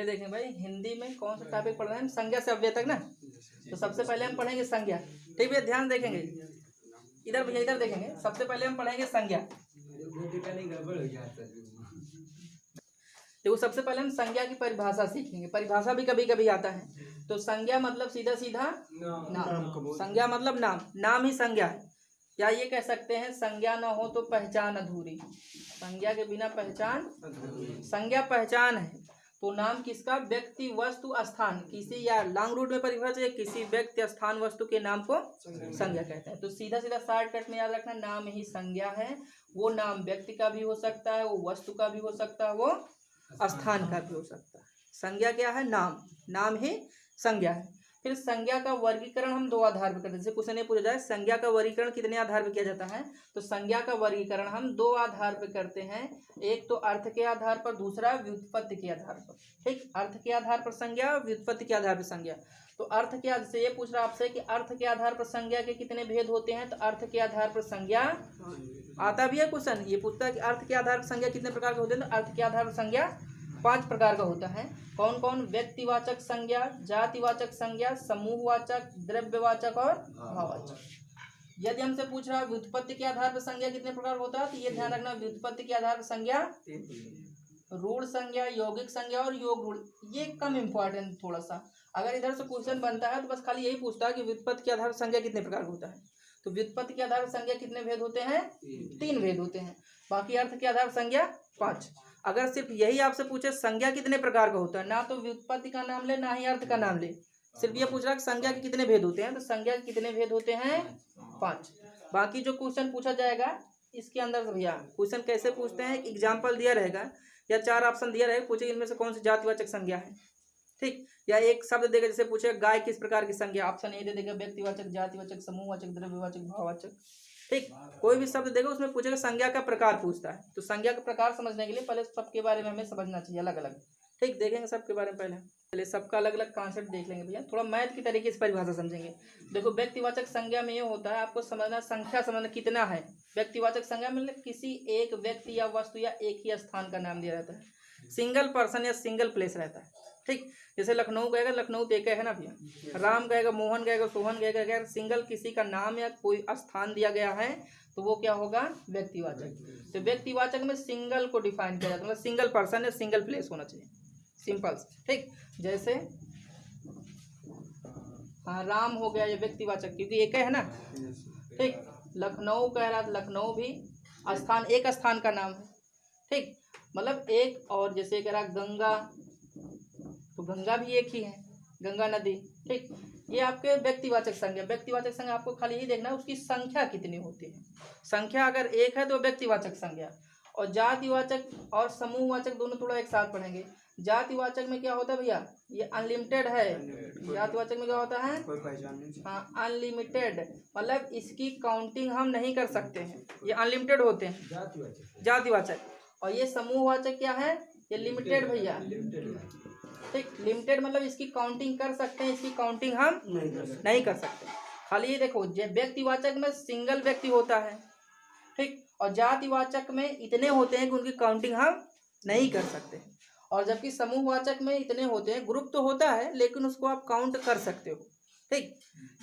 देखें भाई, हिंदी में कौन सा टॉपिक पढ़ रहे हैं? संज्ञा से अव्यय तक ना। तो सबसे पहले हम पढ़ेंगे संज्ञा। ठीक है, ध्यान देखेंगे इधर भैया, इधर देखेंगे। सबसे पहले हम पढ़ेंगे संज्ञा। देखो सबसे पहले हम संज्ञा की परिभाषा सीखेंगे। परिभाषा भी कभी कभी आता है। तो संज्ञा मतलब सीधा सीधा नाम। संज्ञा मतलब नाम, नाम ही संज्ञा है। या ये कह सकते हैं संज्ञा न हो तो पहचान अधूरी। संज्ञा के बिना पहचान, संज्ञा पहचान है। तो नाम किसका? व्यक्ति, वस्तु, स्थान, किसी, या लॉन्ग रूट में परिभाषा है, किसी व्यक्ति, स्थान, वस्तु के नाम को संज्ञा कहते हैं। तो सीधा सीधा शॉर्टकट में याद रखना, नाम ही संज्ञा है। वो नाम व्यक्ति का भी हो सकता है, वो वस्तु का भी हो सकता है, वो स्थान का भी हो सकता है। संज्ञा क्या है? नाम, नाम ही संज्ञा है। फिर संज्ञा का वर्गीकरण हम दो आधार पर करते हैं। जैसे क्वेश्चन ये पूछा जाए संज्ञा का वर्गीकरण कितने आधार पर किया जाता है, तो संज्ञा का वर्गीकरण हम दो आधार पर करते हैं। एक तो अर्थ के आधार पर, दूसरा व्युत्पत्ति के आधार पर। ठीक, अर्थ के आधार पर संज्ञा, व्युत्पत्ति के आधार पर संज्ञा। तो अर्थ के आधार से ये पूछ रहा आपसे कि अर्थ के आधार पर संज्ञा के कितने भेद होते हैं, तो अर्थ के आधार पर संज्ञा आता भी है क्वेश्चन। ये पूछता है कि अर्थ के आधार पर संज्ञा कितने प्रकार के होते हैं, तो अर्थ के आधार पर संज्ञा 5 प्रकार का होता है। कौन कौन? व्यक्तिवाचक संज्ञा, जातिवाचक संज्ञा, समूहवाचक, द्रव्यवाचक और भाववाचक। यदि हमसे पूछ रहा है व्युत्पत्ति के आधार पर संज्ञा कितने प्रकार होता है, तो ये ध्यान रखना, व्युत्पत्ति के आधार पर संज्ञा रूढ़ संज्ञा, यौगिक संज्ञा और योग रूढ़। ये कम इंपॉर्टेंट थोड़ा सा। अगर इधर से क्वेश्चन बनता है तो बस खाली यही पूछता है कि व्युत्पत्ति के आधार पर संज्ञा कितने प्रकार का होता है। तो व्युत्पत्ति के आधार पर संज्ञा कितने भेद होते हैं? 3 भेद होते हैं। बाकी अर्थ के आधार पर संज्ञा 5। अगर सिर्फ यही आपसे पूछे संज्ञा कितने प्रकार का होता है, ना तो व्युत्पत्ति का नाम ले, ना ही अर्थ का नाम ले, सिर्फ ये पूछ रहा है संज्ञा के कितने भेद होते हैं, तो संज्ञा के कितने भेद होते हैं? 5। बाकी जो क्वेश्चन पूछा जाएगा इसके अंदर से भैया क्वेश्चन कैसे पूछते हैं, एग्जाम्पल दिया रहेगा या 4 ऑप्शन दिया रहेगा, पूछे इनमें से कौन सी जातिवाचक संज्ञा है। ठीक, या एक शब्द देगा, जैसे पूछे गाय किस प्रकार की संज्ञा, ऑप्शन ए दे देगा व्यक्तिवाचक, जातिवाचक, समूहवाचक, द्रव्यवाचक, भाववाचक। ठीक, कोई भी शब्द देगा उसमें पूछेगा संज्ञा का प्रकार पूछता है। तो संज्ञा का प्रकार समझने के लिए पहले सबके बारे में हमें समझना चाहिए अलग अलग। ठीक, देखेंगे सबके बारे में पहले सबका अलग अलग कॉन्सेप्ट देख लेंगे भैया, थोड़ा मैथ की तरीके से परिभाषा समझेंगे। देखो व्यक्तिवाचक संज्ञा में ये होता है, आपको समझना संख्या समझना कितना है। व्यक्तिवाचक संज्ञा मतलब किसी एक व्यक्ति या वस्तु या एक ही स्थान का नाम दिया रहता है, सिंगल पर्सन या सिंगल प्लेस रहता है। ठीक, जैसे लखनऊ कहेगा, लखनऊ तो एक है ना भैया। राम कहेगा, मोहन कहेगा, सोहन कहेगा। अगर सिंगल किसी का नाम या कोई स्थान दिया गया है तो वो क्या होगा? व्यक्तिवाचक। तो व्यक्तिवाचक में सिंगल को डिफाइन किया जाता है, मतलब सिंगल पर्सन या सिंगल प्लेस होना चाहिए, सिंपल। ठीक, जैसे हाँ राम हो गया, ये व्यक्तिवाचक क्योंकि एक है ना। ठीक, लखनऊ कह रहा, लखनऊ भी स्थान, एक स्थान का नाम है। ठीक, मतलब एक। और जैसे कह रहा गंगा, तो गंगा भी एक ही है, गंगा नदी। ठीक, ये आपके व्यक्तिवाचक संज्ञा। व्यक्तिवाचक संज्ञा आपको खाली यही देखना है उसकी संख्या कितनी होती है। संख्या अगर एक है तो व्यक्तिवाचक संज्ञा। और जातिवाचक और समूहवाचक दोनों थोड़ा एक साथ पढ़ेंगे। जातिवाचक में क्या होता है भैया, ये अनलिमिटेड है। जातिवाचक में क्या होता है? हाँ, अनलिमिटेड, मतलब इसकी काउंटिंग हम नहीं कर सकते हैं, ये अनलिमिटेड होते हैं जातिवाचक। और ये समूहवाचक क्या है? ये लिमिटेड भैया। ठीक, लिमिटेड मतलब इसकी काउंटिंग कर सकते हैं, इसकी काउंटिंग हम नहीं कर सकते। खाली ये देखो, व्यक्तिवाचक में सिंगल व्यक्ति होता है। ठीक, और जातिवाचक में इतने होते हैं कि उनकी काउंटिंग हम नहीं कर सकते। और जबकि समूहवाचक में इतने होते हैं, ग्रुप तो होता है लेकिन उसको आप काउंट कर सकते हो। ठीक,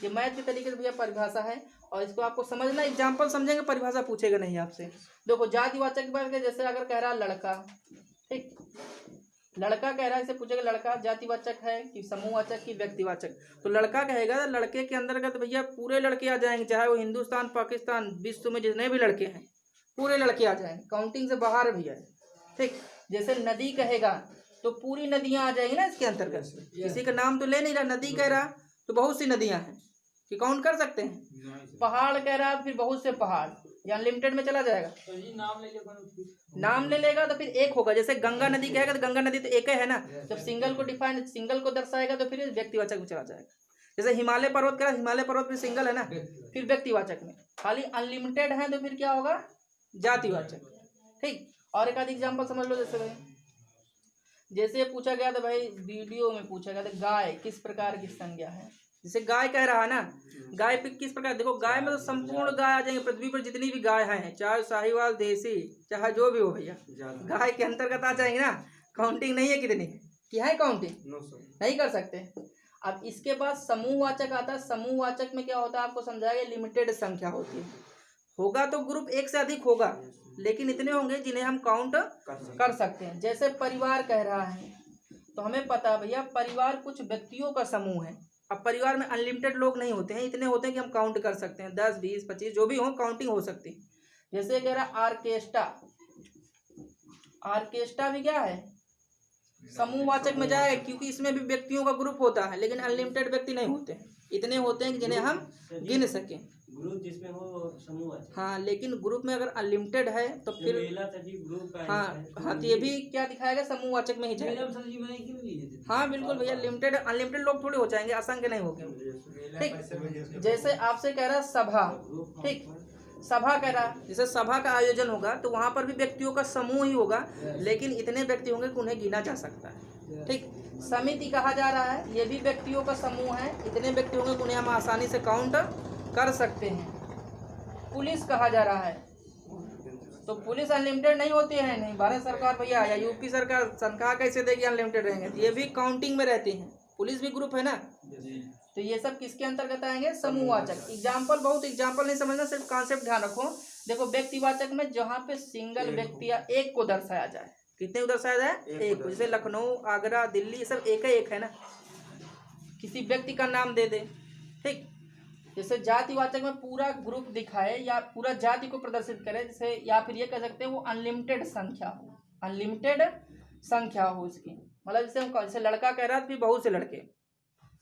ये मैथ के तरीके से भैया परिभाषा है और इसको आपको समझना, एग्जाम्पल समझेंगे, परिभाषा पूछेगा नहीं आपसे। देखो जातिवाचक की बात करें, जैसे अगर कह रहा लड़का, ठीक, लड़का कह रहा है, इसे पूछेगा लड़का जातिवाचक है कि समूहवाचक की व्यक्तिवाचक। तो लड़का कहेगा, लड़के के अंतर्गत भैया पूरे लड़के आ जाएंगे, चाहे वो हिंदुस्तान, पाकिस्तान, विश्व में जितने भी लड़के हैं पूरे लड़के आ जाएंगे, काउंटिंग से बाहर भैया। ठीक, जैसे नदी कहेगा तो पूरी नदियां आ जाएंगी ना इसके अंतर्गत। किसी का नाम तो ले नहीं रहा, नदी कह रहा तो बहुत सी नदियां हैं कि काउंट कर सकते हैं। पहाड़ कह रहा फिर बहुत से पहाड़, या अनलिमिटेड में चला जाएगा। नाम ले लेगा तो फिर एक होगा। जैसे गंगा नदी कहेगा तो गंगा नदी तो एक है ना, जब सिंगल को डिफाइन, सिंगल को दर्शाएगा तो फिर व्यक्तिवाचक में चला जाएगा। जैसे हिमालय पर्वत कह रहा, हिमालय पर्वत फिर सिंगल है ना, फिर व्यक्तिवाचक में। खाली अनलिमिटेड है तो फिर क्या होगा? जातिवाचक। ठीक, और एक आध एग्जाम्पल समझ लो। जैसे भाई, जैसे पूछा गया था भाई, वीडियो में पूछा गया था गाय किस प्रकार की संज्ञा है। जैसे गाय कह रहा है ना, गाय पे किस प्रकार, देखो गाय में तो संपूर्ण गाय आ जाएंगे, पृथ्वी पर जितनी भी गाय हैं, चाहे साहिवाल, देसी, चाहे जो भी हो भैया, गाय के अंतर्गत आ जाएंगे ना। काउंटिंग नहीं है कितनी, किया है काउंटिंग? नहीं कर सकते। अब इसके बाद समूहवाचक आता है। समूहवाचक में क्या होता है आपको समझाया, लिमिटेड संख्या होती है। होगा तो ग्रुप एक से अधिक होगा, लेकिन इतने होंगे जिन्हें हम काउंट कर सकते हैं। जैसे परिवार कह रहा है तो हमें पता है भैया परिवार कुछ व्यक्तियों का समूह है। अब परिवार में अनलिमिटेड लोग नहीं होते हैं, इतने होते हैं कि हम काउंट कर सकते हैं, 10 20 25 जो भी हो काउंटिंग हो सकती है। जैसे कह रहा ऑर्केस्ट्रा, ऑर्केस्ट्रा भी क्या है, समूहवाचक में जाएगा, क्योंकि इसमें भी व्यक्तियों का ग्रुप होता है, लेकिन अनलिमिटेड व्यक्ति नहीं होते हैं, इतने होते हैं कि जिन्हें हम गिन सकें। ग्रुप जिसमें हो समूहवाचक। हाँ, लेकिन ग्रुप में अगर अनलिमिटेड है तो फिर ग्रुप है। हाँ तो ये भी क्या दिखाएगा, समूहवाचक में ही जाएगा। हाँ बिल्कुल भैया, लिमिटेड अनलिमिटेड लोग थोड़े हो जाएंगे, असंख्य नहीं होंगे। ठीक, जैसे आपसे कह रहा है सभा, ठीक, सभा कह रहा है, जैसे सभा का आयोजन होगा तो वहां पर भी व्यक्तियों का समूह ही होगा, लेकिन इतने व्यक्ति होंगे कि उन्हें गिना जा सकता है। ठीक, समिति कहा जा रहा है, ये भी व्यक्तियों का समूह है, इतने व्यक्ति होंगे कि उन्हें हम आसानी से काउंट कर सकते हैं। पुलिस कहा जा रहा है तो पुलिस अनलिमिटेड नहीं होती है, नहीं, भारत सरकार भैया या यूपी सरकार तनख्वाह कैसे देगी अनलिमिटेड रहेंगे, ये भी काउंटिंग में रहती हैं, पुलिस भी ग्रुप है ना। तो ये सब किसके अंतर्गत आएंगे, समूहवाचक। एग्जाम्पल, बहुत एग्जाम्पल नहीं समझना, सिर्फ कॉन्सेप्ट ध्यान रखो। देखो व्यक्तिवाचक में जहाँ पे सिंगल व्यक्ति या एक को दर्शाया जाए, कितने को दर्शाया जाए, एक को। जैसे लखनऊ, आगरा, दिल्ली, ये सब एक है ना, किसी व्यक्ति का नाम दे दे। ठीक, जैसे जातिवाचक में पूरा ग्रुप दिखाए या पूरा जाति को प्रदर्शित करे, जैसे, या फिर ये कह सकते हैं वो अनलिमिटेड संख्या हो, अनलिमिटेड संख्या हो उसकी, मतलब जैसे लड़का कह रहा है फिर बहुत से लड़के,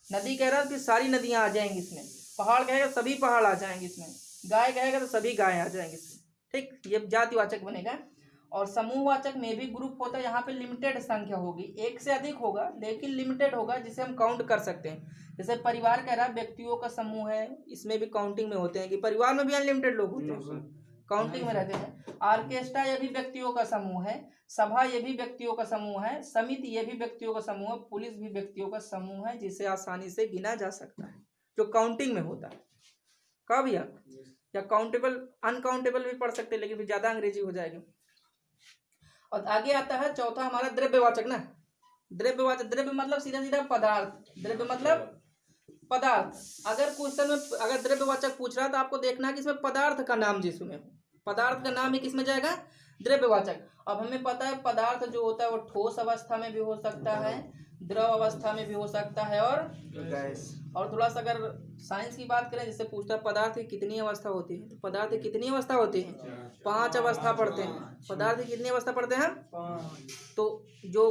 नदी कह रहा है फिर सारी नदियां आ जाएंगी इसमें, पहाड़ कहेगा सभी पहाड़ आ जाएंगे इसमें, गाय कहेगा तो सभी गाय आ जाएंगे इसमें। ठीक, ये जातिवाचक बनेगा। और समूहवाचक में भी ग्रुप होता है, यहाँ पे लिमिटेड संख्या होगी, एक से अधिक होगा लेकिन लिमिटेड होगा, जिसे हम काउंट कर सकते हैं। जैसे परिवार कह रहा है व्यक्तियों का समूह है, इसमें भी काउंटिंग में होते हैं कि परिवार में भी अनलिमिटेड लोग होते हैं, काउंटिंग में रहते हैं। ऑर्केस्ट्रा ये भी व्यक्तियों का समूह है, सभा ये भी व्यक्तियों का समूह है, समिति ये भी व्यक्तियों का समूह है, पुलिस भी व्यक्तियों का समूह है, जिसे आसानी से गिना जा सकता है, जो काउंटिंग में होता है। कहा भैया, या काउंटेबल अनकाउंटेबल भी पढ़ सकते हैं, लेकिन फिर ज्यादा अंग्रेजी हो जाएगी। और आगे आता है चौथा हमारा द्रव्यवाचक ना। द्रव्यवाचक, द्रव्य मतलब सीधा सीधा पदार्थ, द्रव्य मतलब पदार्थ। अगर क्वेश्चन में अगर द्रव्यवाचक पूछ रहा है तो आपको देखना है कि इसमें पदार्थ का नाम जिसमें हो, पदार्थ का नाम ही किसमें जाएगा, द्रव्यवाचक। अब हमें पता है पदार्थ जो होता है वो ठोस अवस्था में भी हो सकता है, द्रव अवस्था में भी हो सकता है, और गैस। और थोड़ा सा अगर साइंस की बात करें, जैसे पूछता है पदार्थ की कितनी अवस्था होती है, तो पदार्थ की कितनी अवस्था होती है, 5 अवस्था पढ़ते हैं। पदार्थ की कितनी अवस्था पढ़ते हैं, 5। तो जो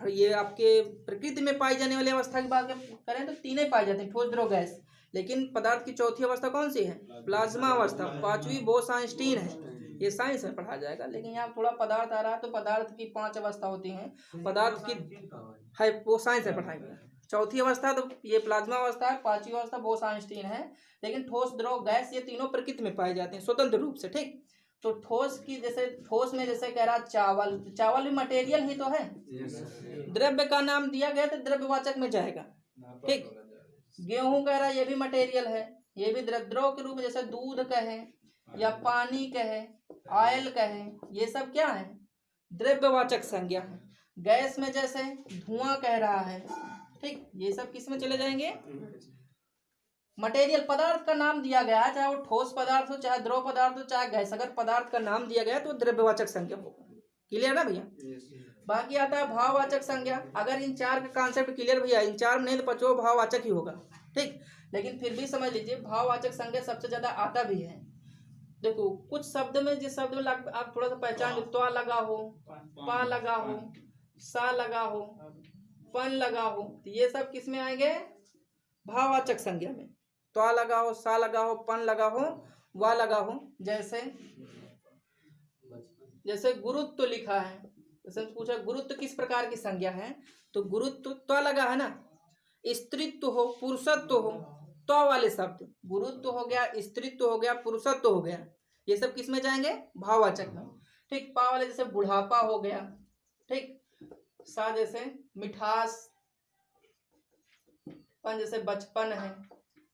ये आपके प्रकृति में पाई जाने वाली अवस्था की बात करें तो 3 ही पाई जाती हैं, ठोस, द्रव, गैस। लेकिन पदार्थ की चौथी अवस्था कौन सी है, प्लाज्मा अवस्था, 5वीं बोस-आइंस्टीन है, ये साइंस में पढ़ा जाएगा। लेकिन यहाँ थोड़ा पदार्थ आ रहा है, तो पदार्थ की 5 अवस्था होती हैं, पदार्थ की है वो साइंस में पढ़ाएंगे। चौथी अवस्था तो ये प्लाज्मा अवस्था है, 5वीं अवस्था बोस-आइंस्टीन है। लेकिन ठोस, द्रव, गैस ये तीनों प्रकृति में पाए जाते हैं स्वतंत्र रूप से। ठीक, तो ठोस की, जैसे ठोस में जैसे कह रहा चावल, चावल भी मटेरियल ही तो है, द्रव्य का नाम दिया गया तो द्रव्यवाचक में जाएगा। ठीक, गेहूं कह रहा ये भी मटेरियल है, ये भी द्रव के रूप में, जैसे दूध कहे या पानी कहे, ऑयल कहे, ये सब क्या है, द्रव्यवाचक संज्ञा है। गैस में जैसे धुआं कह रहा है, ठीक, ये सब किस में चले जाएंगे, मटेरियल। पदार्थ का नाम दिया गया है, चाहे वो ठोस पदार्थ हो, चाहे द्रव पदार्थ हो, चाहे गैस, अगर पदार्थ का नाम दिया गया तो द्रव्यवाचक संज्ञा होगा। क्लियर ना भैया? बाकी आता है भाववाचक संज्ञा। अगर इन 4 का कॉन्सेप्ट क्लियर भैया, इन 4 में नहीं तो 5वां भाववाचक ही होगा। ठीक, लेकिन फिर भी समझ लीजिए भाववाचक संज्ञा सबसे ज्यादा आता भी है। देखो कुछ शब्द में, जिस शब्द में आप थोड़ा सा पहचान लो, त्वा लगा हो, पा लगा हो, सा लगा हो, पन लगा हो, तो ये सब किस में आएंगे, भाववाचक संज्ञा में। त्वा लगा हो, सा लगा हो, पन लगा हो, वा लगा हो। जैसे गुरुत्व लिखा है, जैसे पूछा गुरुत्व किस प्रकार की संज्ञा है, तो गुरुत्व त्वा लगा है ना, स्त्रीत्व हो, पुरुषत्व हो, त्वा वाले शब्द, गुरुत्व हो गया, स्त्रीत्व हो गया, पुरुषत्व हो गया, ये सब किस में जाएंगे, भाववाचक में। ठीक, पा वाले जैसे बुढ़ापा हो गया, ठीक, सा जैसे मिठास, पन जैसे बचपन है,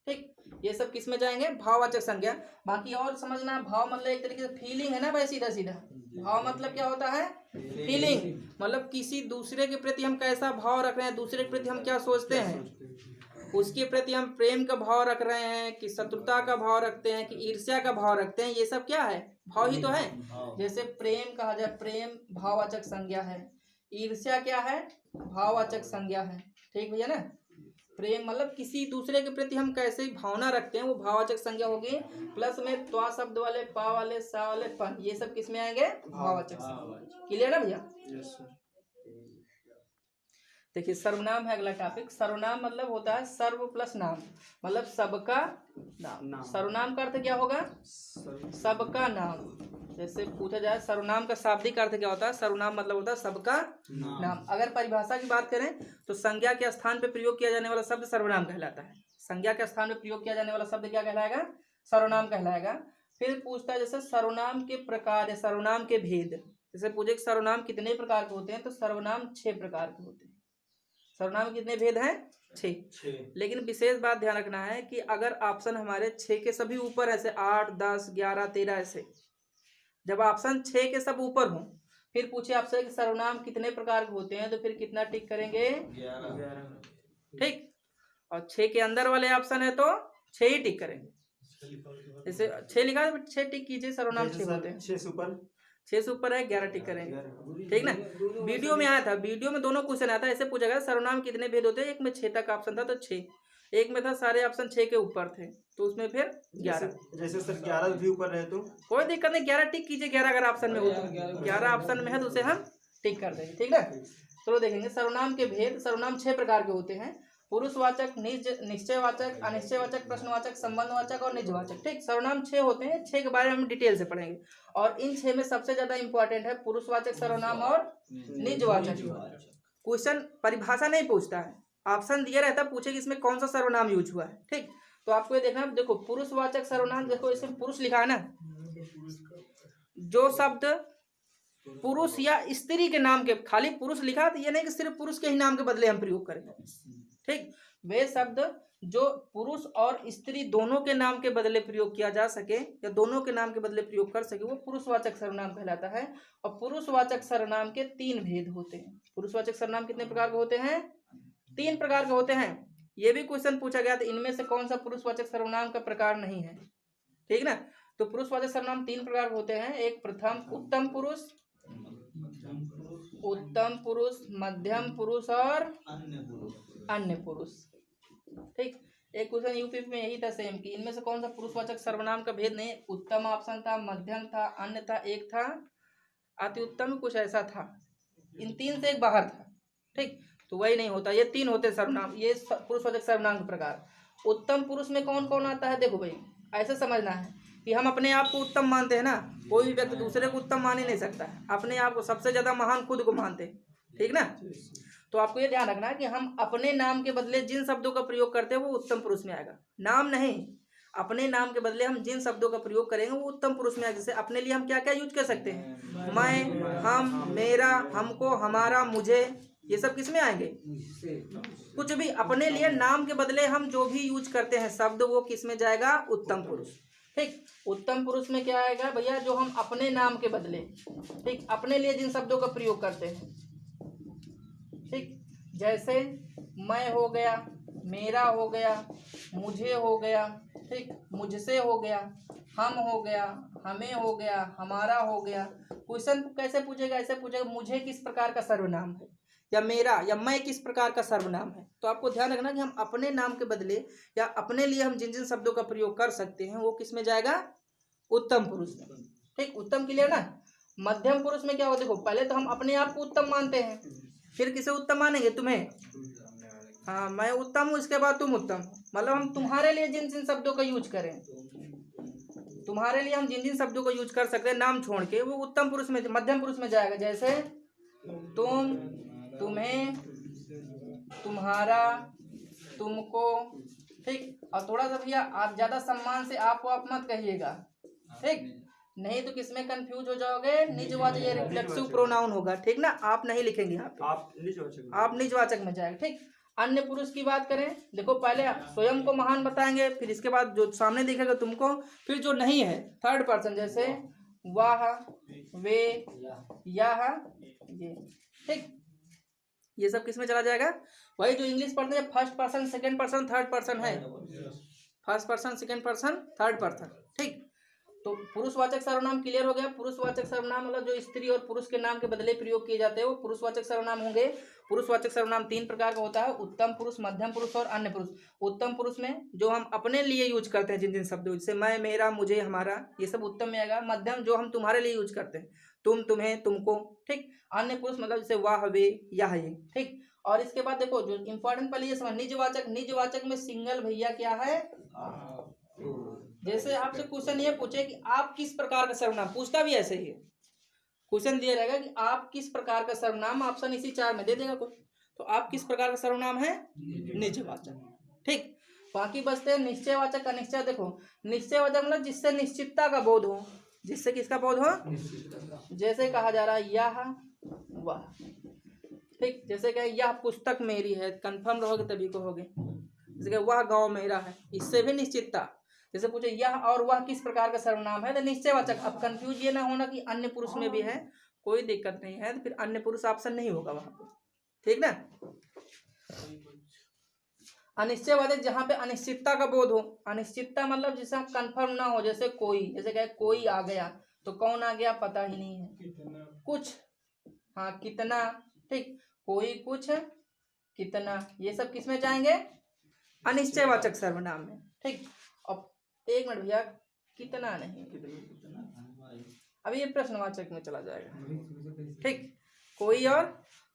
ठीक, ये सब किस में जाएंगे? भाववाचक संज्ञा। बाकी और समझना, भाव मतलब एक तरीके से फीलिंग है ना भाई, सीधा सीधा। भाव मतलब क्या होता है? फीलिंग, मतलब किसी दूसरे के प्रति हम कैसा भाव रख रहे हैं, दूसरे के प्रति हम क्या सोचते हैं, उसके प्रति हम प्रेम का भाव रख रहे हैं कि शत्रुता का भाव रखते हैं कि ईर्ष्या का भाव रखते हैं, ये सब क्या है? भाव ही तो है। जैसे प्रेम कहा जाए, प्रेम भाववाचक संज्ञा है। ईर्ष्या क्या है? भाववाचक संज्ञा है। ठीक भैया ना? प्रेम मतलब किसी दूसरे के प्रति हम कैसे भावना रखते हैं, वो भाववाचक संज्ञा होगी। प्लस में त्वा शब्द वाले, पा वाले, सा वाले, पन, ये सब किस में आएंगे? भाववाचक संज्ञा। क्लियर ना भैया? Yes sir. देखिए सर्वनाम है अगला टॉपिक। सर्वनाम मतलब होता है सर्व प्लस नाम, मतलब सबका नाम। सर्वनाम का अर्थ क्या होगा? सबका नाम। जैसे पूछा जाए सर्वनाम का शाब्दिक अर्थ क्या होता है? सर्वनाम मतलब होता है सबका नाम। अगर परिभाषा की बात करें तो संज्ञा के स्थान पे प्रयोग किया जाने वाला शब्द सर्वनाम कहलाता है। संज्ञा के स्थान पे प्रयोग किया जाने वाला शब्द क्या कहलाएगा? सर्वनाम कहलाएगा। फिर पूछता है जैसे सर्वनाम के प्रकार या सर्वनाम के भेद। जैसे पूछे सर्वनाम कितने प्रकार के होते हैं, तो सर्वनाम 6 प्रकार के होते हैं। सर्वनाम कितने भेद हैं? 6। लेकिन विशेष बात ध्यान रखना है कि अगर ऑप्शन हमारे 6 के सभी ऊपर ऐसे 8, 10, 11, 13 ऐसे, जब ऑप्शन 6 के सब ऊपर हो, फिर पूछे आपसे कि सर्वनाम कितने प्रकार के होते हैं, तो फिर कितना टिक करेंगे? 11। ठीक, और 6 के अंदर वाले ऑप्शन है तो 6 ही टिक करेंगे। जैसे 6 लिखा है 6 टिक कीजिए, सर्वनाम 6 होते हैं। 6 से ऊपर 6 से ऊपर है 11 टिक करेंगे। ठीक ना? वीडियो में आया था, वीडियो में दोनों क्वेश्चन आया था, ऐसे पूछा गया सर्वनाम कितने भेद होते हैं। एक में 6 तक ऑप्शन था तो 6, एक में था सारे ऑप्शन 6 के ऊपर थे तो उसमें फिर 11। जैसे सर 11 भी ऊपर रहे तो कोई दिक्कत नहीं, 11 टिक कीजिए। 11 अगर ऑप्शन में हो तो 11 ऑप्शन में है तो उसे हम टिक कर देंगे। ठीक ना? तो देखेंगे सर्वनाम के भेद। सर्वनाम 6 प्रकार के होते हैं: पुरुषवाचक, निश्चयवाचक, अनिश्चयवाचक, प्रश्नवाचक, संबंधवाचक और निजवाचक। ठीक, सर्वनाम 6 होते हैं। 6 के बारे में हम डिटेल से पढ़ेंगे और इन 6 में सबसे ज्यादा इंपॉर्टेंट है पुरुषवाचक सर्वनाम और निजवाचक। क्वेश्चन परिभाषा नहीं पूछता है, ऑप्शन दिया रहता है, पूछे कि इसमें कौन सा सर्वनाम यूज हुआ है। ठीक, तो आपको ये देखना है। देखो पुरुषवाचक सर्वनाम, देखो इसमें पुरुष लिखा है ना, जो शब्द पुरुष या स्त्री के नाम के, खाली पुरुष लिखा तो ये नहीं कि सिर्फ पुरुष के ही नाम के बदले हम प्रयोग करेंगे। ठीक, वे शब्द जो पुरुष और स्त्री दोनों के नाम के बदले प्रयोग किया जा सके या दोनों के नाम के बदले प्रयोग कर सके, वो पुरुषवाचक सर्वनाम कहलाता है। और पुरुषवाचक सर्वनाम के 3 भेद होते हैं। पुरुषवाचक सर्वनाम कितने प्रकार के होते हैं? 3 प्रकार के होते हैं। ये भी क्वेश्चन पूछा गया था, इनमें से कौन सा पुरुषवाचक सर्वनाम का प्रकार नहीं है। ठीक ना? तो पुरुषवाचक सर्वनाम 3 प्रकार के होते हैं। एक प्रथम उत्तम पुरुष, मध्यम पुरुष और अन्य पुरुष। ठीक, एक क्वेश्चन यूपी में यही था सेम कि इनमें से कौन सा पुरुषवाचक सर्वनाम का भेद नहीं। उत्तम ऑप्शन था, मध्यम था, अन्य था, एक था अति उत्तम, कुछ ऐसा था। इन 3 से एक बाहर था। ठीक, तो वही नहीं होता। ये 3 होते सर्वनाम, ये पुरुषवाचक सर्वनाम के प्रकार। उत्तम पुरुष में कौन कौन आता है? देखो भाई ऐसे समझना है कि हम अपने आप को उत्तम मानते हैं ना, कोई भी व्यक्ति दूसरे को उत्तम मान ही नहीं सकता है। अपने आप को सबसे ज्यादा महान खुद को मानते हैं। ठीक ना? तो आपको ये ध्यान रखना है कि हम अपने नाम के बदले जिन शब्दों का प्रयोग करते हैं वो उत्तम पुरुष में आएगा। नाम नहीं, अपने नाम के बदले हम जिन शब्दों का प्रयोग करेंगे वो उत्तम पुरुष में आएगा। जैसे अपने लिए हम क्या क्या यूज कर सकते हैं? मैं, हम, मेरा, हमको, हमारा, मुझे, ये सब किस में आएंगे? कुछ भी अपने लिए नाम के बदले हम जो भी यूज करते हैं शब्द, वो किस में जाएगा? उत्तम पुरुष। ठीक, उत्तम पुरुष में क्या आएगा भैया? जो हम अपने नाम के बदले, ठीक, अपने लिए जिन शब्दों का प्रयोग करते हैं। ठीक, जैसे मैं हो गया, मेरा हो गया, मुझे हो गया, ठीक, मुझसे हो गया, हम हो गया, हमें हो गया, हमारा हो गया। क्वेश्चन कैसे पूछेगा? ऐसे पूछेगा मुझे किस प्रकार का सर्वनाम है, या मेरा या मैं किस प्रकार का सर्वनाम है। तो आपको ध्यान रखना कि हम अपने नाम के बदले या अपने लिए हम जिन जिन शब्दों का प्रयोग कर सकते हैं वो किस में जाएगा? उत्तम पुरुष में। ठीक, उत्तम क्लियर ना? मध्यम पुरुष में क्या हो? देखो पहले तो हम अपने आप को उत्तम मानते हैं, फिर किसे उत्तम मानेंगे? तुम्हें। हाँ, मैं उत्तम हूँ, इसके बाद तुम उत्तम। मतलब हम तुम्हारे लिए जिन जिन शब्दों का यूज करें, तुम्हारे लिए हम जिन जिन शब्दों का यूज कर सकते हैं नाम छोड़ के, वो उत्तम पुरुष में, मध्यम पुरुष में जाएगा। जैसे तुम, तुम्हें, तुम्हारा, तुमको। ठीक, और थोड़ा सा भैया आप ज्यादा सम्मान से आपको आप मत कहिएगा। ठीक, नहीं तो किसमें कंफ्यूज हो जाओगे? निजवाचक, ये रिफ्लेक्सिव प्रोनाउन होगा। ठीक ना? आप नहीं लिखेंगे यहाँ पे, आप निजवाचक में जाएगा। ठीक, अन्य पुरुष की बात करें, देखो पहले स्वयं को महान बताएंगे, फिर इसके बाद जो सामने दिखेगा तुमको, फिर जो नहीं है थर्ड पर्सन, जैसे वाह, वे, यह, ये, ठीक। ये सब किस में चला जाएगा? वही जो इंग्लिश पढ़ते हैं first person, second person, third person है, first person, second person, third person, ठीक। तो पुरुषवाचक सर्वनाम क्लियर हो गया। पुरुषवाचक सर्वनाम मतलब जो स्त्री और पुरुष के नाम के बदले प्रयोग किए जाते हैं वो पुरुषवाचक सर्वनाम होंगे। पुरुषवाचक सर्वनाम 3 प्रकार का होता है, उत्तम पुरुष, मध्यम पुरुष और अन्य पुरुष। उत्तम पुरुष में जो हम अपने लिए यूज करते हैं, जिन जिन शब्दों, जैसे मैं, मेरा, मुझे, हमारा, ये सब उत्तम में आएगा। मध्यम जो हम तुम्हारे लिए यूज करते हैं, तुम, तुम्हें, तुमको, ठीक। अन्य पुरुष मतलब जैसे वाह, वे, यह, ये, ठीक। और इसके बाद देखो जो इंपॉर्टेंट पहले ये समझ, निजवाचक। निजवाचक में सिंगल भैया क्या है? जैसे आपसे क्वेश्चन ये पूछे कि आप किस प्रकार का सर्वनाम, पूछता भी ऐसे ही है, क्वेश्चन दिया रहेगा कि आप किस प्रकार का सर्वनाम, ऑप्शन इसी 4 में दे देगा कोई, तो आप किस प्रकार का सर्वनाम है? निजवाचक, ठीक। बाकी बचते हैं निश्चयवाचक, अनिश्चय। देखो निश्चयवाचक मतलब जिससे निश्चितता का बोध हो, जिससे किसका बोध हो? जैसे कहा जा रहा है यह, वह, ठीक। जैसे क्या, यह पुस्तक मेरी है, कंफर्म रहोगे तभी कहोगे। जैसे कि वह गांव मेरा है, इससे भी निश्चितता। जैसे पूछे यह और वह किस प्रकार का सर्वनाम है, तो निश्चयवाचक। अब कंफ्यूज ये ना होना कि अन्य पुरुष में भी है, कोई दिक्कत नहीं है, तो फिर अन्य पुरुष ऑप्शन नहीं होगा वहां पे, ठीक ना। अनिश्चयवाचक जहाँ पे अनिश्चितता का बोध हो। अनिश्चितता मतलब जिससे कंफर्म ना हो, जैसे कोई, जैसे क्या कोई आ गया, तो कौन आ गया पता ही नहीं है, कुछ, हाँ, कितना, ठीक। कोई, कुछ, कितना, ये सब किस में जाएंगे? अनिश्चयवाचक सर्वनाम में, ठीक। अब एक मिनट भैया, कितना नहीं, अभी ये प्रश्नवाचक में चला जाएगा, ठीक। कोई और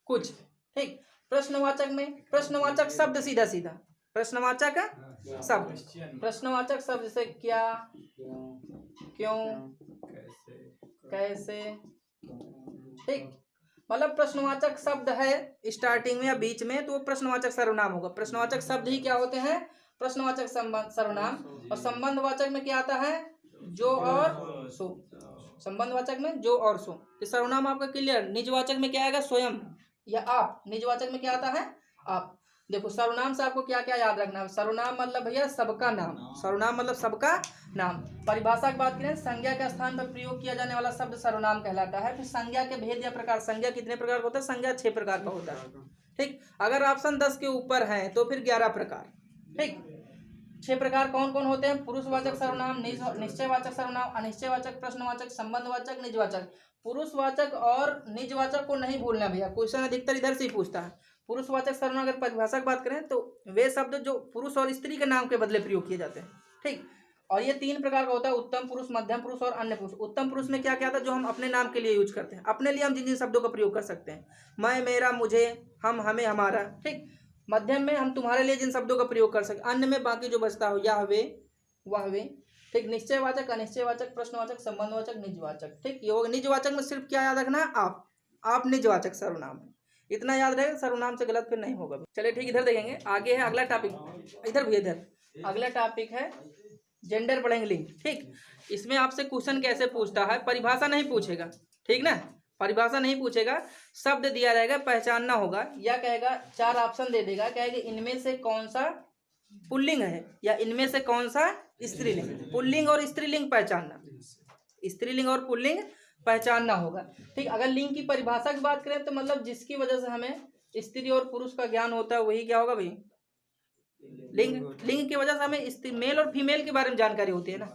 कुछ, ठीक। प्रश्नवाचक में, प्रश्नवाचक शब्द सीधा सीधा, प्रश्नवाचक शब्द, प्रश्नवाचक शब्द जैसे क्या, क्यों, कैसे, ठीक। मतलब प्रश्नवाचक शब्द है स्टार्टिंग में या बीच में, तो वो प्रश्नवाचक सर्वनाम होगा। प्रश्नवाचक शब्द ही क्या होते हैं? प्रश्नवाचक सर्वनाम। और संबंधवाचक में क्या आता है? जो और सो। संबंधवाचक में जो और सो। तो सर्वनाम आपका क्लियर। निजवाचक में क्या आएगा? स्वयं या आप। निजवाचक में क्या आता है? आप। देखो सर्वनाम से आपको क्या क्या याद रखना है। सर्वनाम मतलब भैया सबका नाम, सर्वनाम मतलब सबका नाम। परिभाषा की बात करें, संज्ञा के स्थान पर प्रयोग किया जाने वाला शब्द सर्वनाम कहलाता है। फिर संज्ञा के भेद या प्रकार, संज्ञा कितने प्रकार का होता है? संज्ञा 6 प्रकार का होता है, ठीक। अगर ऑप्शन 10 के ऊपर है तो फिर 11 प्रकार, ठीक। 6 प्रकार कौन कौन होते हैं? पुरुषवाचक सर्वनाम, निश्चयवाचक सर्वनाम, अनिश्चयवाचक, प्रश्नवाचक, संबंधवाचक, निजवाचक। पुरुषवाचक और निजवाचक को नहीं भूलना भैया, क्वेश्चन अधिकतर इधर से ही पूछता है। पुरुषवाचक सर्वनाम अगर परिभाषा की बात करें तो वे शब्द जो पुरुष और स्त्री के नाम के बदले प्रयोग किए जाते हैं, ठीक। और ये 3 प्रकार का होता है, उत्तम पुरुष, मध्यम पुरुष और अन्य पुरुष। उत्तम पुरुष में क्या क्या आता है? जो हम अपने नाम के लिए यूज करते हैं, अपने लिए हम जिन जिन शब्दों का प्रयोग कर सकते हैं, मैं, मेरा, मुझे, हम, हमें, हमारा, ठीक। मध्यम में हम तुम्हारे लिए जिन शब्दों का प्रयोग कर सकते हैं। अन्य में बाकी जो बचता हो, यह, वे, वह, वे, ठीक। निश्चयवाचक, अनिश्चयवाचक, प्रश्नवाचक, संबंधवाचक, निजवाचक, ठीक। ये होगा। निजवाचक में सिर्फ क्या याद रखना है? आप निजवाचक सर्वनाम है, इतना याद रहेगा, सर्वनाम से गलत फिर नहीं होगा। चलिए ठीक, इधर देखेंगे। आगे है अगला टॉपिक, इधर भी इधर अगला टॉपिक है जेंडर पढ़ेंगे, लिंग, ठीक। इसमें आपसे क्वेश्चन कैसे पूछता है? परिभाषा नहीं पूछेगा, ठीक ना, परिभाषा नहीं पूछेगा, शब्द दिया रहेगा, पहचानना होगा। या कहेगा 4 ऑप्शन दे देगा, कहेगा इनमें से कौन सा पुल्लिंग है या इनमें से कौन सा स्त्रीलिंग। पुल्लिंग और स्त्रीलिंग पहचानना, स्त्रीलिंग और पुल्लिंग पहचानना होगा, ठीक। अगर लिंग की परिभाषा की बात करें तो मतलब जिसकी वजह से हमें स्त्री और पुरुष का ज्ञान होता है वही क्या होगा भाई? लिंग। लिंग की वजह से हमें मेल और फीमेल के बारे में जानकारी होती है ना,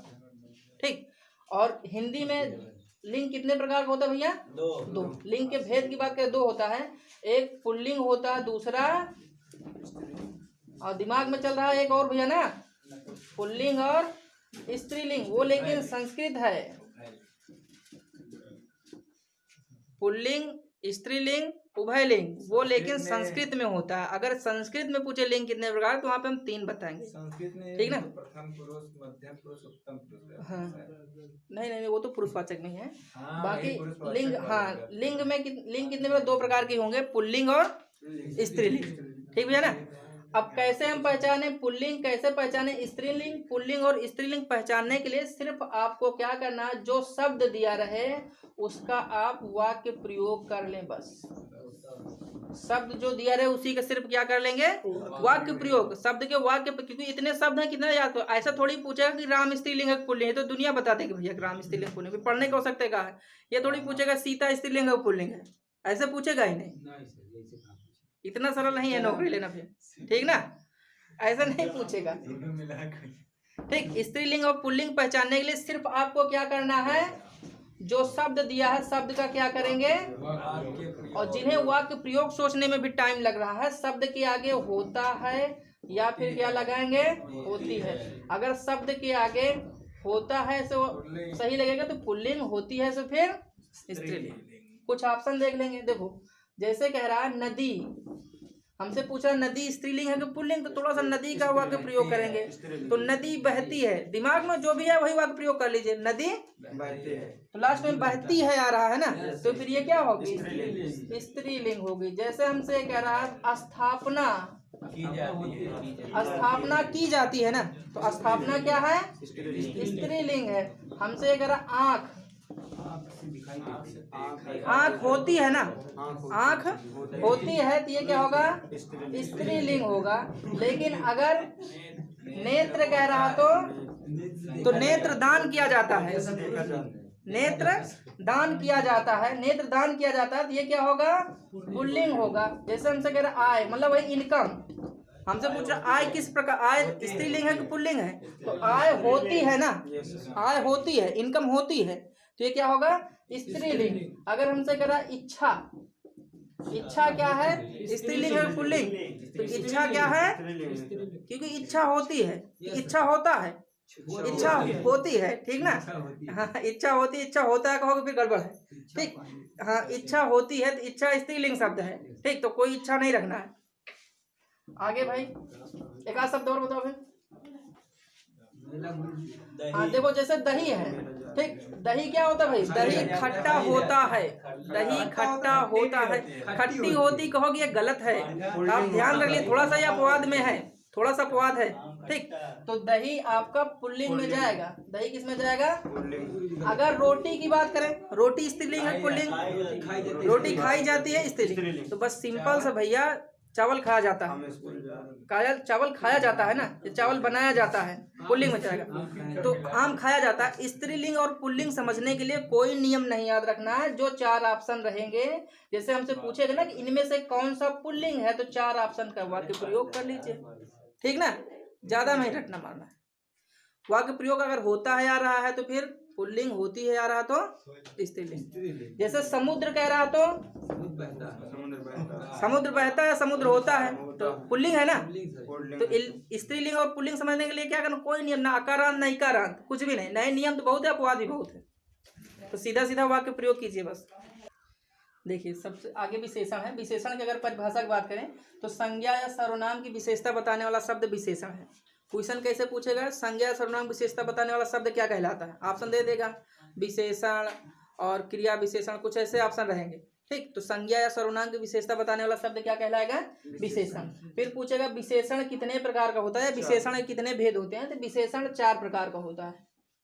ठीक। और हिंदी में लिंग कितने प्रकार का होता है भैया? 2। लिंग के भेद की बात करें 2 होता है, एक पुल्लिंग होता है, दूसरा, और दिमाग में चल रहा है एक और भैया ना, पुल्लिंग और स्त्रीलिंग, वो लेकिन संस्कृत है। पुल्लिंग, स्त्रीलिंग, उभयलिंग, वो लेकिन संस्कृत में होता है। अगर संस्कृत में पूछे लिंग कितने प्रकार, तो वहाँ पे हम 3 बताएंगे, ठीक ना। प्रथम पुरुष, मध्यम पुरुष, उत्तम पुरुष। हाँ, नहीं, वो तो पुरुषवाचक नहीं है। बाकी लिंग, हाँ, लिंग में लिंग कितने प्रकार? 2 प्रकार के होंगे, पुल्लिंग और स्त्रीलिंग, ठीक है ना। अब कैसे हम पहचाने पुल्लिंग, कैसे पहचाने स्त्रीलिंग? पुल्लिंग और स्त्रीलिंग पहचानने के लिए सिर्फ आपको क्या करना है, जो शब्द दिया रहे उसका आप वाक्य प्रयोग कर लें, बस शब्द जो दिया रहे उसी का सिर्फ क्या कर लेंगे, वाक्य प्रयोग। शब्द के वाक्य, क्योंकि इतने शब्द हैं कितना याद, तो ऐसा थोड़ी पूछेगा कि राम स्त्रीलिंग है पुल्लिंग है, तो दुनिया बता देगी भैया राम स्त्रीलिंग पुल्लिंग, पढ़ने को हो सकता है कहा है। ये थोड़ी पूछेगा सीता स्त्रीलिंग है पुल्लिंग है, ऐसे पूछेगा ही नहीं। इतना सरल नहीं है नौकरी लेना फिर, ठीक ना, ऐसा नहीं पूछेगा। ठीक, स्त्रीलिंग और पुल्लिंग पहचानने के लिए सिर्फ आपको क्या करना है, जो शब्द दिया है शब्द का क्या करेंगे, और जिन्हें वाक्य प्रयोग सोचने में भी टाइम लग रहा है, शब्द के आगे होता है या फिर क्या लगाएंगे, होती है। अगर शब्द के आगे होता है तो सही लगेगा, तो पुल्लिंग, होती है तो फिर स्त्रीलिंग। कुछ ऑप्शन देख लेंगे। देखो जैसे कह रहा है नदी, हमसे पूछा नदी स्त्रीलिंग है कि पुल्लिंग, तो थोड़ा सा नदी का वाक्य प्रयोग करेंगे। तो नदी बहती है, दिमाग में जो भी है वही वाक्य प्रयोग कर लीजिए, नदी बहती है, तो लास्ट में बहती है आ रहा है ना, तो फिर ये क्या होगी, स्त्रीलिंग होगी। जैसे हमसे कह रहा है स्थापना, स्थापना की जाती है ना, तो स्थापना क्या है, स्त्रीलिंग है। हमसे कह रहा आँख, आँख होती है ना, आँख होती है, तो ये क्या होगा, स्त्रीलिंग होगा। लेकिन अगर नेत्र कह रहा तो नेत्र दान किया जाता है, नेत्र दान किया जाता है, नेत्र दान किया जाता है, तो ये क्या होगा, पुल्लिंग होगा। जैसे हमसे कह रहा आय, मतलब वही इनकम, हमसे पूछ रहा आय किस प्रकार, आय स्त्रीलिंग है कि पुल्लिंग है, तो आय होती है ना, आय होती है, इनकम होती है, तो ये क्या होगा, स्त्रीलिंग। अगर हमसे कह रहा इच्छा, इच्छा क्या है, स्त्रीलिंग है पुल्लिंग, तो इच्छा क्या है, क्योंकि इच्छा होती है, इच्छा होता है, इच्छा होती है, ठीक ना, हाँ इच्छा होती, इच्छा होता है कहोगे फिर गड़बड़ है, ठीक, हाँ इच्छा होती है, तो इच्छा स्त्रीलिंग शब्द है, ठीक, तो कोई इच्छा नहीं रखना है। आगे भाई एक आध शब्द और बताओ फिर। हाँ देखो जैसे दही है, ठीक, दही क्या होता है भाई, दही खट्टा होता है, दही खट्टा होता है, खट्टी होती कहोगे ये गलत है, आप ध्यान रख लिए, थोड़ा सा ये अपवाद में है, थोड़ा सा अपवाद है, ठीक, तो दही आपका पुल्लिंग में जाएगा, दही किस में जाएगा। अगर रोटी की बात करें, रोटी स्त्रीलिंग है पुल्लिंग, रोटी खाई जाती है स्त्रीलिंग, तो बस सिंपल सा भैया चावल खाया जाता है, चावल खाया जाता है ना, चावल बनाया जाता है, पुल्लिंग में जाएगा। तो आम खाया जाता है। स्त्रीलिंग और पुल्लिंग समझने के लिए कोई नियम नहीं याद रखना है, जो चार ऑप्शन रहेंगे, जैसे हमसे पूछेगा ना कि इनमें से कौन सा पुल्लिंग है, तो चार ऑप्शन का वाक्य प्रयोग कर लीजिए, ठीक ना, ज्यादा नहीं रटना मारना है। वाक्य प्रयोग अगर होता है आ रहा है तो फिर पुल्लिंग, होती है आ रहा तो स्त्रीलिंग। जैसे समुद्र कह रहा तो समुद्र बहता है, समुद्र होता है, तो पुल्लिंग है ना, तो स्त्रीलिंग और पुल्लिंग समझने के लिए क्या करना, कोई नियम ना, अकारांत ना इकारांत, कुछ भी नहीं, नए नियम तो बहुत है, अपवाद भी बहुत है, तो सीधा सीधा वाक्य प्रयोग कीजिए बस। देखिए सबसे आगे विशेषण है। विशेषण की अगर परिभाषा की बात करें तो संज्ञा या सर्वनाम की विशेषता बताने वाला शब्द विशेषण है। क्वेश्चन कैसे पूछेगा, संज्ञा या सर्वनाम विशेषता बताने वाला शब्द क्या कहलाता है, ऑप्शन दे देगा, विशेषण और क्रिया विशेषण, कुछ ऐसे ऑप्शन रहेंगे, ठीक, तो संज्ञा या सर्वनाम की विशेषता बताने वाला शब्द क्या कहलाएगा, विशेषण। फिर पूछेगा विशेषण कितने प्रकार का होता है, विशेषण कितने भेद होते हैं, तो विशेषण 4 प्रकार का होता है,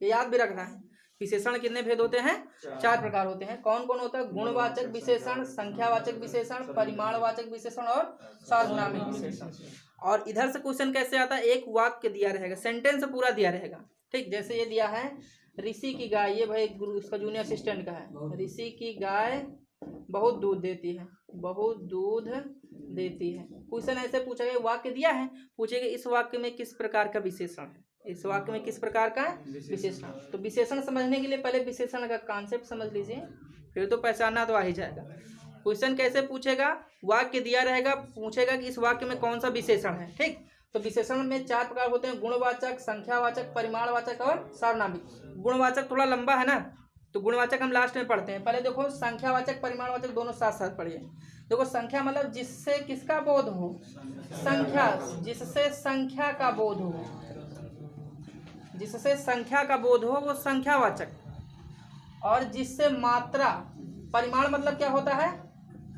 ये याद भी रखना है। विशेषण कितने भेद होते हैं, 4 प्रकार होते हैं। कौन कौन होता है, गुणवाचक विशेषण, संख्यावाचक विशेषण, परिमाणवाचक विशेषण और सार्वनामिक विशेषण। और इधर से क्वेश्चन कैसे आता है, एक वाक्य दिया रहेगा, सेंटेंस पूरा दिया रहेगा, ठीक, जैसे ये दिया है ऋषि की गाय, ये भाई गुरु इसका जूनियर असिस्टेंट का है, ऋषि की गाय बहुत दूध देती है, बहुत दूध देती है। क्वेश्चन ऐसे पूछा गया, वाक्य दिया है, पूछेगा इस वाक्य में किस प्रकार का विशेषण है, इस वाक्य में किस प्रकार का विशेषण। तो विशेषण समझने के लिए पहले विशेषण का कॉन्सेप्ट समझ लीजिए, फिर तो पहचानना तो आ ही जाएगा। क्वेश्चन कैसे पूछेगा, वाक्य दिया रहेगा, पूछेगा कि इस वाक्य में कौन सा विशेषण है, ठीक, तो विशेषण में 4 प्रकार होते हैं, गुणवाचक, संख्यावाचक, परिमाणवाचक और सार्वनामिक। गुणवाचक थोड़ा लंबा है ना, तो गुणवाचक हम लास्ट में पढ़ते हैं, पहले देखो संख्यावाचक परिमाणवाचक दोनों साथ साथ पढ़िए। देखो संख्या मतलब जिससे किसका बोध हो, संख्या, जिससे संख्या का बोध हो, जिससे संख्या का बोध हो वो संख्यावाचक, और जिससे मात्रा, परिमाण मतलब क्या होता है,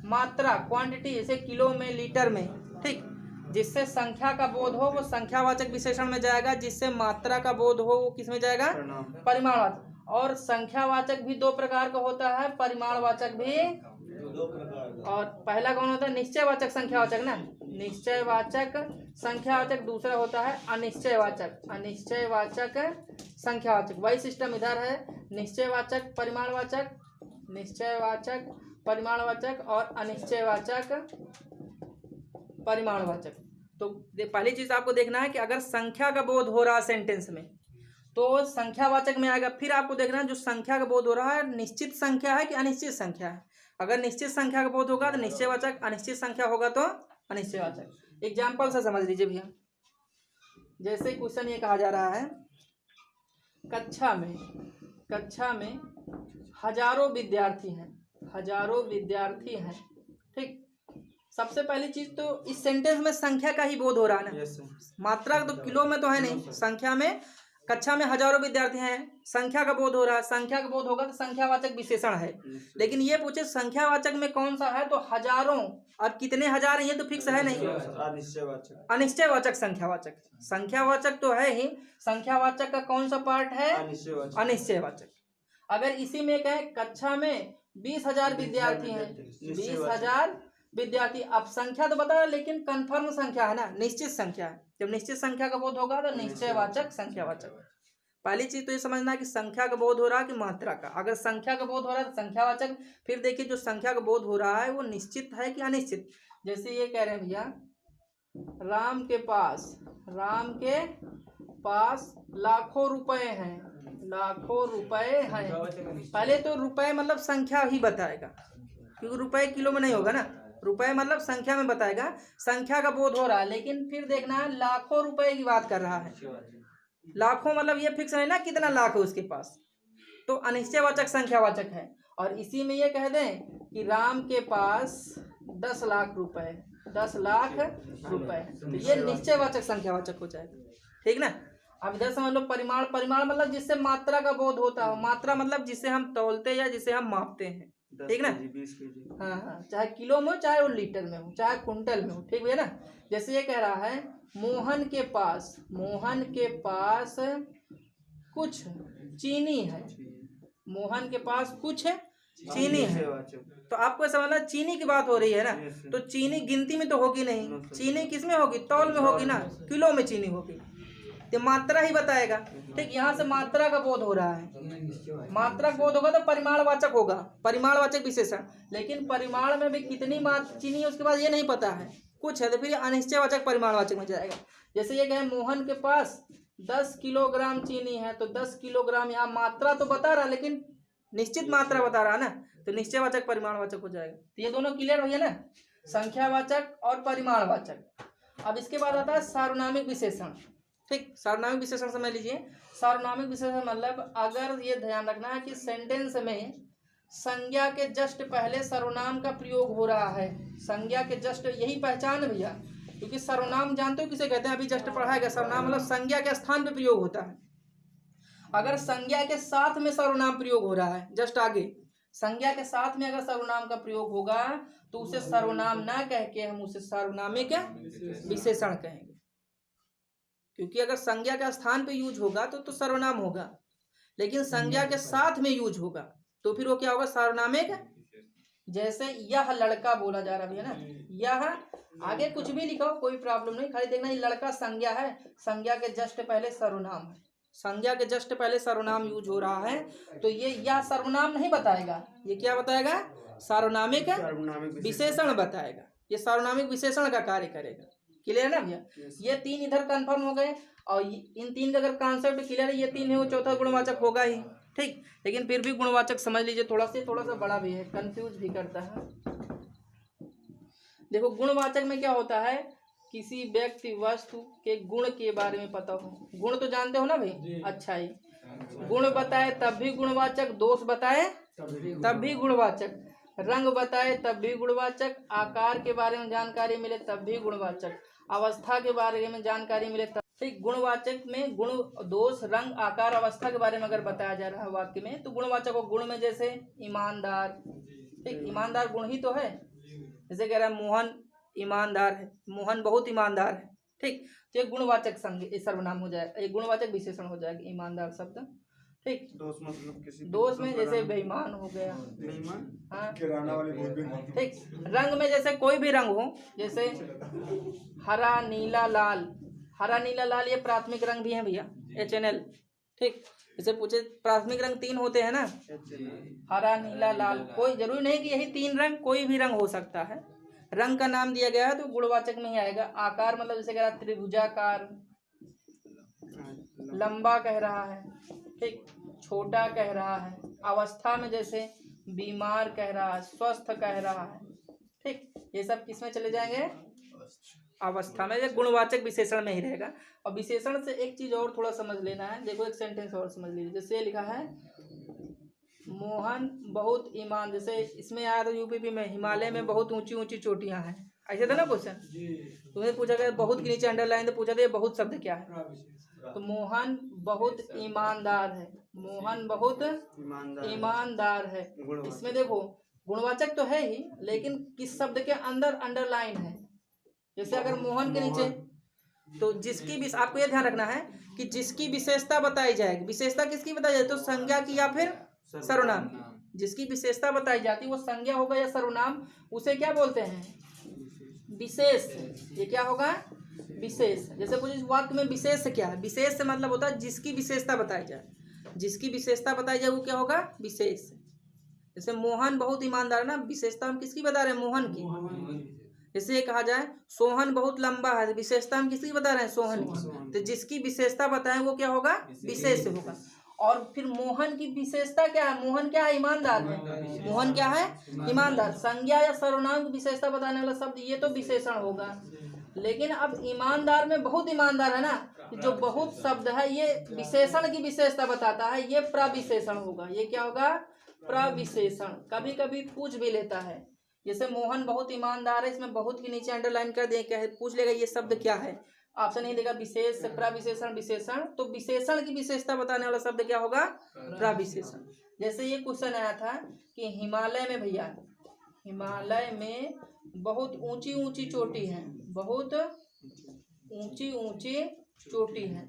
मात्रा, क्वांटिटी, जैसे किलो में, लीटर में, ठीक, जिससे संख्या का बोध हो वो संख्यावाचक विशेषण में जाएगा, जिससे मात्रा का बोध हो वो किस में जाएगा, परिमाणवाचक। और संख्यावाचक भी 2 प्रकार का होता है, परिमाणवाचक भी और पहला कौन होता है? निश्चयवाचक संख्यावाचक ना, निश्चयवाचक संख्यावाचक। दूसरा होता है अनिश्चयवाचक, अनिश्चयवाचक संख्यावाचक। वही सिस्टम इधर है, निश्चयवाचक परिमाणवाचक, निश्चयवाचक परिमाणवाचक और अनिश्चयवाचक परिमाणवाचक। तो पहली चीज आपको देखना है कि अगर संख्या का बोध हो रहा है सेंटेंस में तो संख्यावाचक में आएगा। फिर आपको देखना है जो संख्या का बोध हो रहा है निश्चित संख्या है कि अनिश्चित संख्या है। अगर निश्चित संख्या का बोध होगा तो निश्चयवाचक, अनिश्चित संख्या होगा तो अनिश्चयवाचक। एग्जाम्पल से समझ लीजिए भैया, जैसे क्वेश्चन ये कहा जा रहा है कक्षा में हजारों विद्यार्थी हैं, हजारों विद्यार्थी हैं, ठीक। सबसे पहली चीज तो इस सेंटेंस में संख्या का ही बोध हो रहा है ना, मात्रा तो किलो में तो है नहीं। संख्या में, कक्षा में हजारों विद्यार्थी हैं, संख्या का बोध हो रहा है। संख्या का बोध होगा तो संख्यावाचक विशेषण है। लेकिन ये पूछे संख्यावाचक में कौन सा है, तो हजारों, और कितने हजार हैं ये तो फिक्स है नहीं। अनिश्चयवाचक संख्यावाचक, संख्यावाचक तो है ही, संख्यावाचक का कौन सा पार्ट है? अनिश्चयवाचक। अगर इसी में कहें कक्षा में 20,000 विद्यार्थी हैं, 20,000 विद्यार्थी, अब संख्या तो बता रहा लेकिन कंफर्म संख्या है ना, निश्चित संख्या है। जब निश्चित संख्या का बोध होगा तो निश्चयवाचक संख्यावाचक। पहली चीज तो ये समझना है कि संख्या का बोध हो रहा है कि मात्रा का। अगर संख्या का बोध हो रहा है तो संख्यावाचक। फिर देखिए जो संख्या का बोध हो रहा है वो निश्चित है कि अनिश्चित। जैसे ये कह रहे हैं भैया राम के पास लाखों रुपए हैं, लाखों रुपए हैं। पहले तो रुपए मतलब संख्या ही बताएगा, क्योंकि रुपए किलो में नहीं होगा ना, रुपए मतलब संख्या में बताएगा। संख्या का बोध हो रहा है, लेकिन फिर देखना है लाखों रुपए की बात कर रहा है। लाखों मतलब ये फिक्स नहीं ना कितना लाख है उसके पास, तो अनिश्चयवाचक संख्यावाचक है। और इसी में ये कह दें कि राम के पास 10 लाख रुपए, 10 लाख रुपए, तो ये निश्चयवाचक संख्यावाचक हो जाएगा, ठीक ना। अब इधर समझ लो परिमाण, परिमाण मतलब जिससे मात्रा का बोध होता हो। मात्रा मतलब जिसे हम तौलते या जिसे हम मापते हैं, ठीक ना। 20 kg। हाँ, चाहे किलो में हो, चाहे वो लीटर में हो, चाहे कुंटल में हो, ठीक है ना। जैसे ये कह रहा है मोहन के पास कुछ चीनी है, मोहन के पास कुछ चीनी है। तो आपको समझना चीनी की बात हो रही है ना, तो चीनी गिनती में तो होगी नहीं, चीनी किस में होगी? तौल में होगी ना, किलो में चीनी होगी, तो मात्रा ही बताएगा, ठीक। यहाँ से मात्रा का बोध हो रहा है, मात्रा का बोध होगा तो परिमाणवाचक होगा, परिमाणवाचक विशेषण। लेकिन परिमाण में भी कितनी चीनी है उसके बाद ये नहीं पता है, कुछ है, तो फिर अनिश्चयवाचक परिमाणवाचक में जाएगा। जैसे ये कहें मोहन के पास 10 किलोग्राम चीनी है, तो 10 किलोग्राम यहाँ मात्रा तो बता रहा लेकिन निश्चित मात्रा बता रहा ना, तो निश्चयवाचक परिमाणवाचक हो जाएगा। तो ये दोनों क्लियर हो गया ना, संख्यावाचक और परिमाणवाचक। अब इसके बाद आता है सार्वनामिक विशेषण, ठीक। सार्वनामिक विशेषण समझ लीजिए। सार्वनामिक विशेषण मतलब अगर ये ध्यान रखना है कि सेंटेंस में संज्ञा के जस्ट पहले सर्वनाम का प्रयोग हो रहा है, संज्ञा के जस्ट, यही पहचान भैया, क्योंकि सर्वनाम जानते हो किसे कहते हैं, अभी जस्ट पढ़ाएगा। सर्वनाम मतलब संज्ञा के स्थान पे प्रयोग होता है। अगर संज्ञा के साथ में सर्वनाम प्रयोग हो रहा है, जस्ट आगे संज्ञा के साथ में अगर सर्वनाम का प्रयोग होगा तो उसे सर्वनाम ना कह के हम उसे सार्वनामिक विशेषण कहेंगे। क्योंकि अगर संज्ञा के स्थान पे यूज होगा तो सर्वनाम होगा, लेकिन संज्ञा के साथ में यूज होगा तो फिर वो क्या होगा? सार्वनामिक। जैसे यह लड़का बोला जा रहा है ना, यह, आगे कुछ भी लिखो कोई प्रॉब्लम नहीं, खाली देखना ये लड़का संज्ञा है, संज्ञा के जस्ट पहले सर्वनाम है, संज्ञा के जस्ट पहले सर्वनाम यूज हो रहा है, तो ये यह सर्वनाम नहीं बताएगा, ये क्या बताएगा? सार्वनामिक विशेषण बताएगा, ये सार्वनामिक विशेषण का कार्य करेगा। क्लियर है ना भैया? ये तीन इधर कंफर्म हो गए, और इन तीन का अगर कॉन्सेप्ट क्लियर है, ये तीन है, वो चौथा गुणवाचक होगा ही, ठीक। लेकिन फिर भी गुणवाचक समझ लीजिए, थोड़ा सा बड़ा भी है, कंफ्यूज भी करता है। देखो गुणवाचक में क्या होता है, किसी व्यक्ति वस्तु के गुण के बारे में पता हो। गुण तो जानते हो ना भाई? अच्छा ही, गुण बताए तब भी गुणवाचक, दोष बताए तब भी गुणवाचक, रंग बताए तब भी गुणवाचक, आकार के बारे में जानकारी मिले तब भी गुणवाचक, अवस्था के बारे में जानकारी मिले तब, ठीक। गुणवाचक में गुण, दोष, रंग, आकार, अवस्था के बारे में अगर बताया जा रहा है वाक्य में तो गुणवाचक हो। गुण में जैसे ईमानदार, ठीक, ईमानदार गुण ही तो है। जैसे कह रहा है मोहन ईमानदार है, मोहन बहुत ईमानदार है, ठीक। तो ये गुणवाचक सर्वनाम हो जाएगा, ये गुणवाचक विशेषण हो जाएगा ईमानदार शब्द। ठीक। दोस्त मतलब किसी दोस्त में जैसे बेईमान हो गया, बेईमान, हाँ किराना वाले भूत भी ठीक। रंग में जैसे कोई भी रंग हो, जैसे हरा नीला लाल, हरा नीला लाल ये प्राथमिक रंग भी है भैया, HNL। ठीक, जैसे पूछे प्राथमिक रंग 3 होते हैं ना, हरा नीला लाल, कोई जरूरी नहीं कि यही 3 रंग, कोई भी रंग हो सकता है। रंग का नाम दिया गया है तो गुणवाचक में ही आएगा। आकार मतलब जैसे कह रहा त्रिभुजाकार, लंबा कह रहा है, ठीक, छोटा कह रहा है। अवस्था में जैसे बीमार कह रहा है, स्वस्थ कह रहा है, ठीक, ये सब किस में चले जाएंगे? अवस्था में। ये गुणवाचक विशेषण में ही रहेगा। और विशेषण से एक चीज और थोड़ा समझ लेना है, देखो एक सेंटेंस और समझ लीजिए। जैसे लिखा है मोहन बहुत ईमान, जैसे इसमें आया था यूपीपी में, हिमालय में बहुत ऊंची ऊंची चोटियां हैं, ऐसे था ना क्वेश्चन। तुम्हें पूछा गया बहुत के नीचे अंडरलाइन, तो पूछा था ये बहुत शब्द क्या है, तो मोहन बहुत ईमानदार है, मोहन बहुत ईमानदार है। इसमें देखो गुणवाचक तो है ही, लेकिन किस शब्द के अंदर अंडरलाइन है। जैसे अगर मोहन के नीचे, तो जिसकी भी, आपको ये ध्यान रखना है कि जिसकी विशेषता बताई जाएगी, विशेषता किसकी बताई जाए, तो संज्ञा की या फिर सर्वनाम की। जिसकी विशेषता बताई जाती है वो संज्ञा होगा या सर्वनाम, उसे क्या बोलते हैं? विशेष। ये क्या होगा? विशेष। जैसे कुछ इस वाक्य में विशेष क्या है, विशेष से मतलब होता है जिसकी विशेषता बताई जाए, जिसकी विशेषता बताई जाए वो क्या होगा? विशेष। जैसे मोहन बहुत ईमानदार है ना, विशेषता हम किसकी बता रहे हैं? मोहन की। जैसे कहा जाए सोहन बहुत लंबा है, विशेषता हम किसकी बता रहे हैं? सोहन की। तो जिसकी विशेषता बताएं वो क्या होगा? विशेष होगा। और फिर मोहन की विशेषता क्या है? मोहन क्या है? ईमानदार है। मोहन क्या है? ईमानदार। संज्ञा या सर्वनाम की विशेषता बताने वाला शब्द ये तो विशेषण होगा। लेकिन अब ईमानदार में बहुत ईमानदार है ना, जो बहुत शब्द है ये विशेषण की विशेषता बताता है, ये प्रविशेषण होगा। ये क्या होगा? प्रविशेषण। कभी कभी पूछ भी लेता है, जैसे मोहन बहुत ईमानदार है, इसमें बहुत के नीचे अंडरलाइन कर दिए, क्या है? पूछ लेगा ये शब्द क्या है, ऑप्शन नहीं देगा विशेष, प्रविशेषण, विशेषण। तो विशेषण की विशेषता बताने वाला शब्द क्या होगा? प्रविशेषण। जैसे ये क्वेश्चन आया था कि हिमालय में, भैया हिमालय में बहुत ऊंची ऊंची चोटी है, बहुत ऊंची ऊंची चोटी है,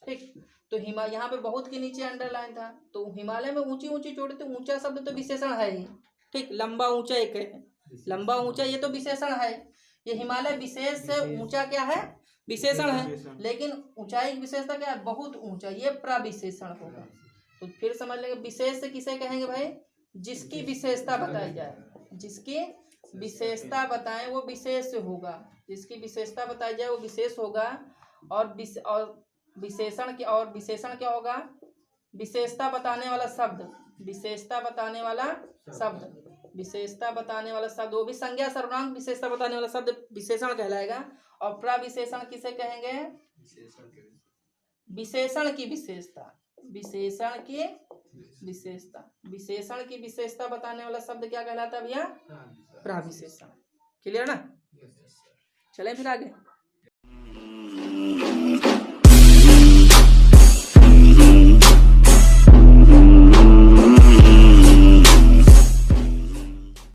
ठीक। तो यहाँ पे बहुत के नीचे अंडरलाइन था, तो हिमालय में ऊंची ऊंची चोटी, तो ऊंचा शब्द तो विशेषण है ही, ठीक। लंबा ऊंचा एक है, लंबा ऊंचा ये तो विशेषण है। ये हिमालय विशेष से ऊंचा क्या है? विशेषण है। लेकिन ऊंचाई की विशेषता क्या है? बहुत ऊंचा, ये प्रविशेषण होगा। तो फिर समझ लेंगे विशेष से किसे कहेंगे भाई? जिसकी विशेषता बताई जाए, जिसकी विशेषता बताएं वो विशेष होगा, जिसकी विशेषता बताई जाए वो विशेष होगा। और विशेषण क्या, और विशेषण क्या होगा? विशेषता बताने वाला शब्द, विशेषता बताने वाला शब्द, विशेषता बताने वाला शब्द, वो भी संज्ञा सर्वनाम विशेषता बताने वाला शब्द विशेषण कहलाएगा। और प्रविशेषण किसे कहेंगे? विशेषण की विशेषता, विशेषण की विशेषता, विशेषण की विशेषता बताने वाला शब्द क्या कहलाता है भैया? प्रविशेषण। क्लियर ना? चलें फिर आगे।